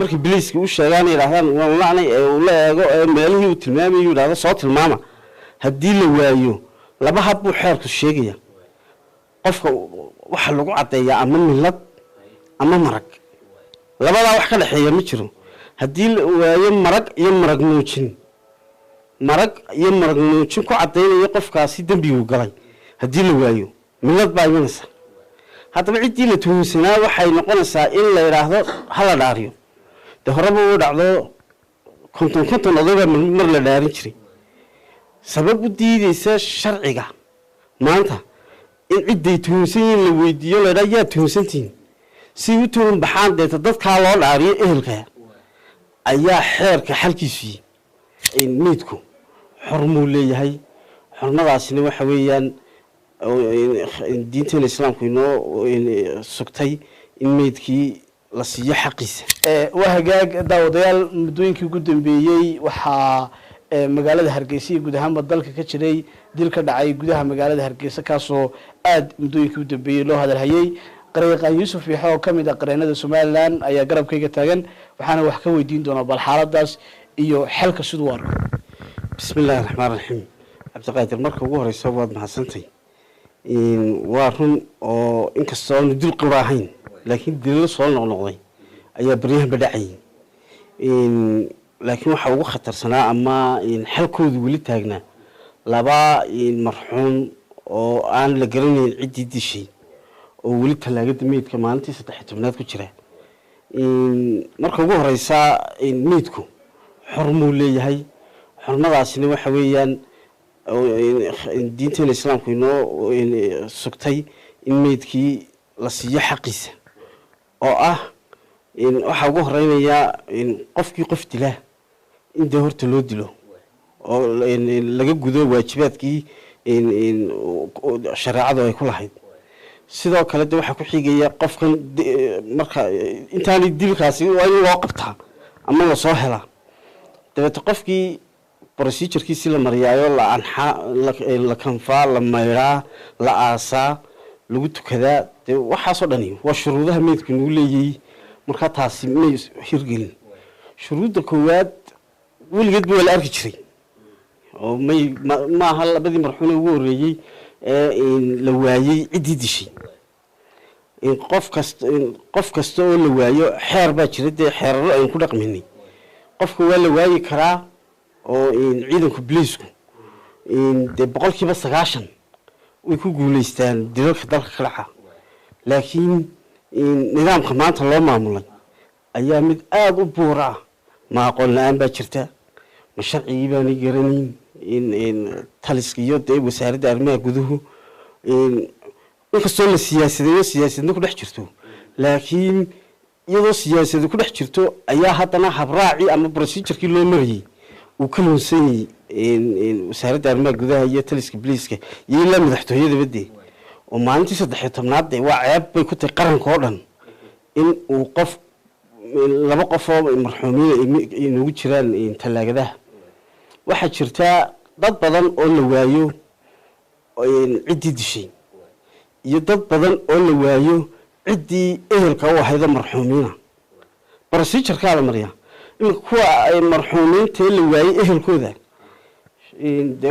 markii biliiska u sheegaan yiraahdaan waan lacnay oo la eego meelihii uu tilmaamay yiraahdo soo tilmaama haddii la waayo laba hab buu xeerku sheegaya qofka waxa lagu cadeeyaa ama milad ama marag labada wax ka dhaxeeya ma jiro haddii la waayo marag iyo marag muujin ku cadeynaya qofkaasi dambigu galay haddii la waayo milad baa imanaysa haddaba ciddii la tuhunsanaa waxay noqonaysaa in la yiraahdo hala dhaariyo de horeba uu dhacdo konton odayga mar la dhaarin jiray sabab u diidaysa sharciga maanta in ciday tuhunsan yihiin la weydiiyo la yiraahdo yaa tuhunsantiin si u tuhun baxaan deeta dadkaa loo dhaariyo ehelka ayaa xeerka xalkiisu in meedku xurmuu leeyahay xurmadaasina waxa weeyaan diinta islaamku inoo sugtay in meedkii la siiyo xaqiisa waa hagaag daawadayaal muddooyinkii ugu dambeeyey waxaa magaalada Hargeysa iyo guud ahaanba dalka ka jiray dil ka dhacay gudaha magaalada Hargeysa kaasoo aad muddooyinkii ugu dambeeyey loo hadalhayay qariiqan Yuusuf Yaxo oo kamid ah qareenada Soomaaliland ayaa garabkayga taagan waxaana wax ka weydiin doonaa bal xaaladaas iyo xalka sidoo arko bismillaahir rahmaanir rahiim abdiqaadir marka ugu horeyso waad mahadsantahay waa run oo inkastoo aanu dil qiraahayn laakiin dil soo noqnoqday ayaa bariyahan badhacay laakiin waxa ugu khatarsanaa ama xalkoodu wali taagnaa laba marxuum oo aan la garanayn cidii dishay oo wali talaagada meedka maalintii 13aad ku jira marka ugu horeysa meedku xurmuu leeyahay xurmadaasina waxa weeyaan diinta islaamku inoo sugtay in meedkii la siiyo xaqiisa oo ah waxa ugu horeynaya qofkii qof dilaa in horta loo dilo oo laga gudo waajibaadkii shariicadu ay ku lahayd sidoo kale waxa ku xigaya qofkan marka intaan dilkaasi waa in loo qabtaa ama la soo helaa dabta qofkii procedure-kiisi la mariyaayo la kanfaa la mayraa la aasaa lagu tukadaa waxa soo dhani waa shuruudaha meedku inuu leeyahay marka taasi ma hirgelin shuruudda koowaad weligeed buu la arki jiray oo ma aha labadii marxuun ugu horeeyay la waayay cidii dishay qof kasta oo la waayo xeer baa jira xeeraro ay ku dhaqminay qofka waa la waayi karaa oo ciidanku biliisku boqolkiiba 90 way ku guuleystaan dilalka dalka ka dhaca laakiin nidaamka maanta loo maamulay ayaa mid aad u buura ma aqoon la'aan baa jirta ma sharcigii baan garanayn taliska iyo wasaaradda arrimaha guduhu inkastoo la siyaasadna ku dhex jirto laakiin iyadoo siyaasadda ku dhex jirto ayaa haddana habraaci ama procedure-kii loo marayay uu ka loonsanayay wasaaradda arrimaha gudaha iyo taliska biliiska iyo ilaa madaxtooyada badde oo maalintii 13aad waa ceeb bay ku tahay qaranka oo dhan in uu qof laba qof oo marxuumiin inuu jiraan talaagadaha waxa jirta dad badan oo la waayo cidii dishay iyo dad badan oo la waayo cidii ehelka u ahayd marxuumiina procedure-ka la mariyaa in kuwa marxuumiinta la waayay ehelkooda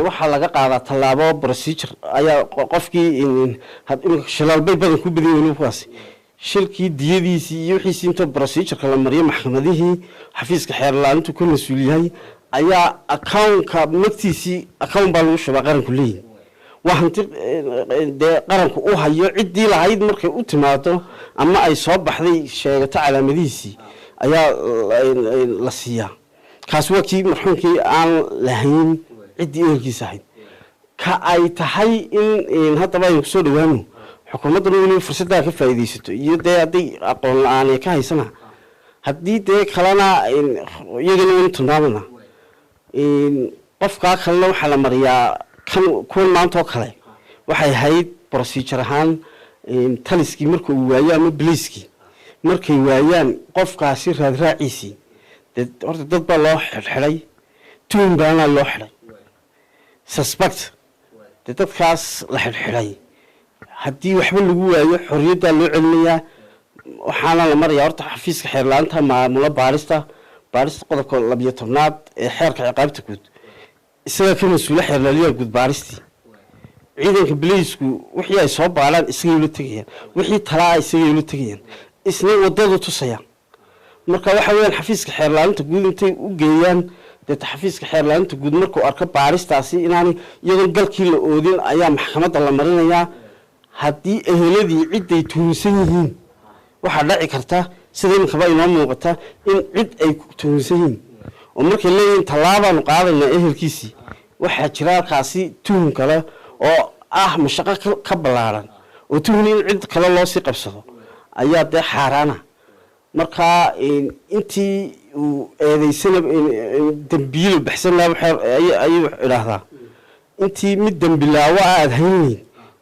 waxa laga qaadaa talaabo procedure ayaa qofkii shilal bay badan ku badiyeen kuwaas shilkii diyadiisii iyo wixii inta procedure la mariyo maxkamadihii xafiiska xeer la'aantu ku mas'uul yahay ayaa account-ka magtiisii account baa lagu shubaa qaranku leeyahay waxanti qaranku u hayo cidii lahayd markay u timaado ama ay soo baxday sheegato calaamadihiisii ayaa la siiyaa kaas waa kii marxuumkii aan lahayn cidii ehelkiisa ahayd ka ay tahay in haddaba ay soo dhawaano xukuumaddu inay fursadda ka faa'iideysato iyo haddii aqoon la'aan ay ka haysana haddii kalena iyagana in tilmaamana qofka kalena waxa la mariyaa kuwan maanta oo kale waxay ahayd procedure ahaan taliskii marka uu waayo ama biliiskii markay waayaan qofkaasi raadraaciisii horta dad baa loo xidhay tuun baana loo xidhay suspect dadkaas la xidhay haddii waxba lagu waayo xorriyadda loo celinayaa waxaana la marayaa horta xafiiska xeerlaanta maamula baarista qodobka 12aad ee xeerka ciqaabta guud isaga ka mas'uul xeerlaaliyaha guud baaristii ciidanka bileysku wixii ay soo baalaan isaga la tagayaan wixii talaa isaga la tagayaan isna wadada tusayaan marka waxa weeyaan xafiiska xeerlaanta guud intay u geeyaan dad xafiiska xeerlaanta guud markuu arko baaristaasi inaanay iyadoo galkii la oodin ayaa maxkamadda la marinayaa haddii eheladii ciday tuunsan yihiin waxa dhici karta sida inkaba inoo muuqata in cid ay tuunsan yihiin oo markay leeyihiin tallaabaan qaadayna ehelkiisii waxaa jira halkaasi tuhun kale oo mashaqo ka ballaaran oo tuhun in cid kale loo sii qabsado ayaa dee xaaraana markaa intii uu eedaysana dambiilo baxsan ayuu idhaahdaa intii mid dambilaawo aad haynayn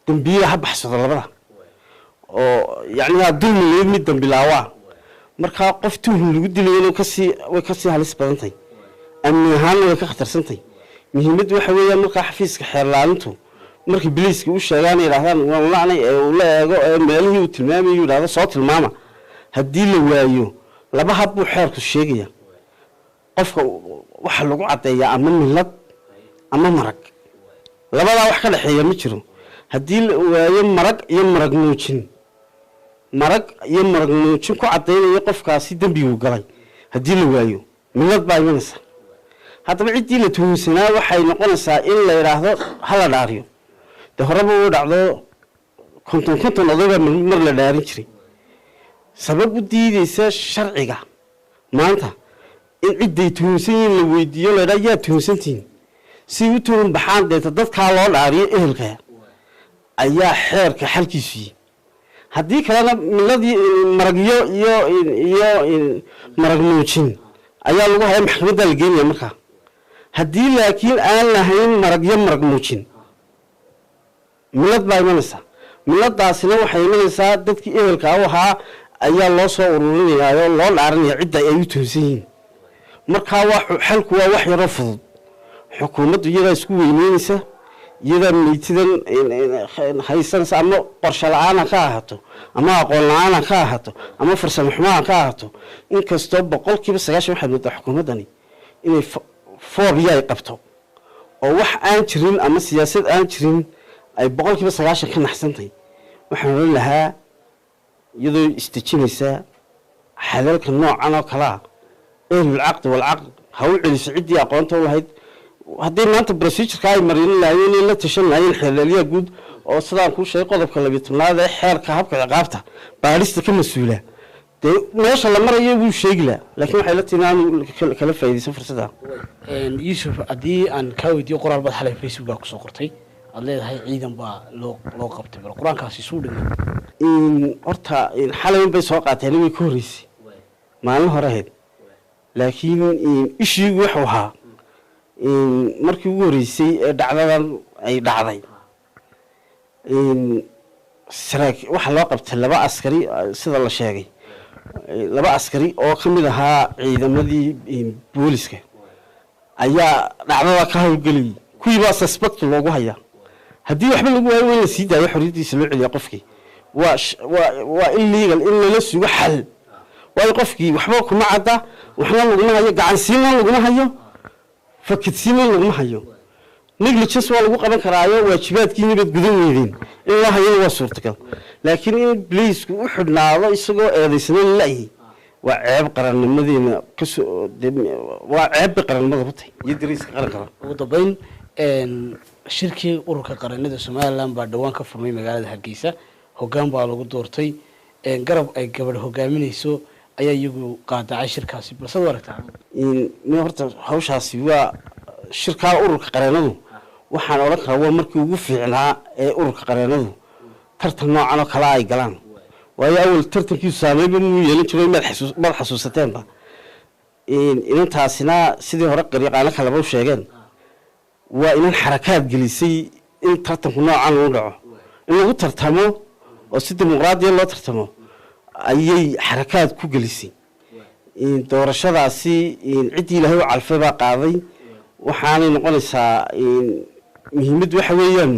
dambiila ha baxsado labada oo yacni dulmi mid dambilaawo markaa qof tuhun lagu dilayna way kasii halis badantay amni ahaanna way ka khatarsantahay muhiimaddu waxa weeyaan markaa xafiiska xeerlaalintu markii biliiska u sheegaan yidhaahdaan walacnay ee uu la eego ee meelihii uu tilmaamayo yidhaahdo soo tilmaama haddii la waayo laba hab buu xeerku sheegaya qofka waxa lagu caddeeyaa ama milad ama marag labadaa wax ka dhexeeya ma jiro haddii la waayo marag iyo marag muujin ku caddaynaya qofkaasi dembigu galay haddii la waayo milad baa imanaysa haddaba ciddii la tuhunsanaa waxay noqonaysaa in la yidhaahdo hala dhaariyo dee horeba uu dhacdo konton odayba mar la dhaarin jiray sabab u diidaysa sharciga maanta in cidday tuhunsan yihiin la weydiiyo la yidhaha yaa tuhunsantihiin si u tuhun baxaan deeta dadkaa loo dhaariyo ehelka ayaa xeerka xalkiisii haddii kalena miladii maragyo iyo marag muujin ayaa lagu haya maxkamadda la geynaya markaa haddii laakiin aan lahayn maragyo marag muujin milad baa imanaysa miladaasina waxay imanaysaa dadkii ehelka u ahaa ayaa loo soo ururinayaa loo dhaarinaya cidda ay u tuhunsan yihiin markaa xalku waa wax yaroo fudud xukuumaddu iyadaa isku weyneynaysa iyadaa meytidan haysanaysa ama qorshe la-aan ka ahaato ama aqoon la-aan ka ahaato ama farsamo xumaan ka ahaato inkastoo 90% waxay moodaa xukuumaddani inay foobiya ay qabto oo wax aan jirin ama siyaasad aan jirin ay 90% ka naxsantahay waxaan oran lahaa iyadoo istijinaysa xalalka noocan oo kala ehlul aqd wal aqd haw celiso cidii aqoonta u lahayd haddii maanta procedure-ka ay marin lahaayeen in la tashan lahaayeen xeelaliya guud oo sidaan ku sheegay qodobka 12aad ee xeerka habka ciqaabta baarista ka mas'uula dee meesha la marayo wuu sheegi lahaa laakiin waxay la tinaan kala faa'iideysan fursadda Yusuf haddii aan ka weydiiyo qoraal bad xalay Facebook ku soo qortay aad leedahay ciidan baa loo qabtay bal quraankaasi soo dhigay horta xalay bay soo qaateen way ku horeysay maalin hore ahayd laakiin ishiigu wuxuu ahaa markii ugu horeysay ee dhacdadan ay dhacday waxa loo qabtay laba askari sida la sheegay laba askari oo ka mid ahaa ciidamadii booliska ayaa dhacdada ka howlgeliyay kuwii baa suspect loogu hayaa haddii waxba lagu waayo in la sii daayo xorriyadiisa loo celiyo qofkii waa illegal in lala sugo xal waayo qofkii waxba kuma cadda waxna laguma hayo gacansiina laguma hayo fakidsiina laguma hayo negligence waa lagu qaban karaayo waajibaadkii nabad gudan weydeen in la hayo waa suurtagal laakiin in police-ku u xidhnaado isagoo eedaysana la'yi waa ceeb qarannimadeena waa ceeb qarannimada ku tahay iyo dariiska qaranka ugu dambeyn shirkii ururka qaranada Soomaaliland baa dhawaan ka furmay magaalada Hargeysa hoggaan baa lagu doortay garab ay gabadh hogaaminayso ayaa iyagu qaadacay shirkaasi balse waragtaa horta hawshaasi waa shirka ururka qaranadu waxaan oran karaa waa markii ugu fiicnaa ee ururka qaranadu tartan noocan oo kala ay galaan waayo awal tartankiisu saameeyay muu yeelin jiray mad xasuusateenba intaasina sidii hore qariiqaana kala u sheegeen waa in xarakaad gelisay in tartanku noocan uu dhaco in lagu tartamo oo si dimuqraadiya loo tartamo ayay xarakaad ku gelisay doorashadaasi cidii ilaahay u calfay baa qaaday waxaanay noqonaysaa muhiimad waxa weeyaan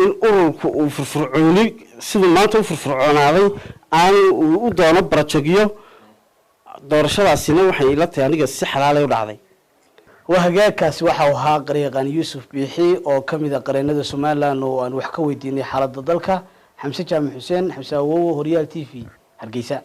in ururku uu furfurcooni sida maanta u furfurcoonaaday aanu u doono barajogyo doorashadaasina waxay ila tahay aniga si xalaalay u dhacday وهجاكاس وحوها قريقان يوسف بيحي أو كميدا قرينة سومالان وأن وحكوي ديني حالة ضلكا حمسة جامع حسين حمسة وهو هريال تيفي هرقيسة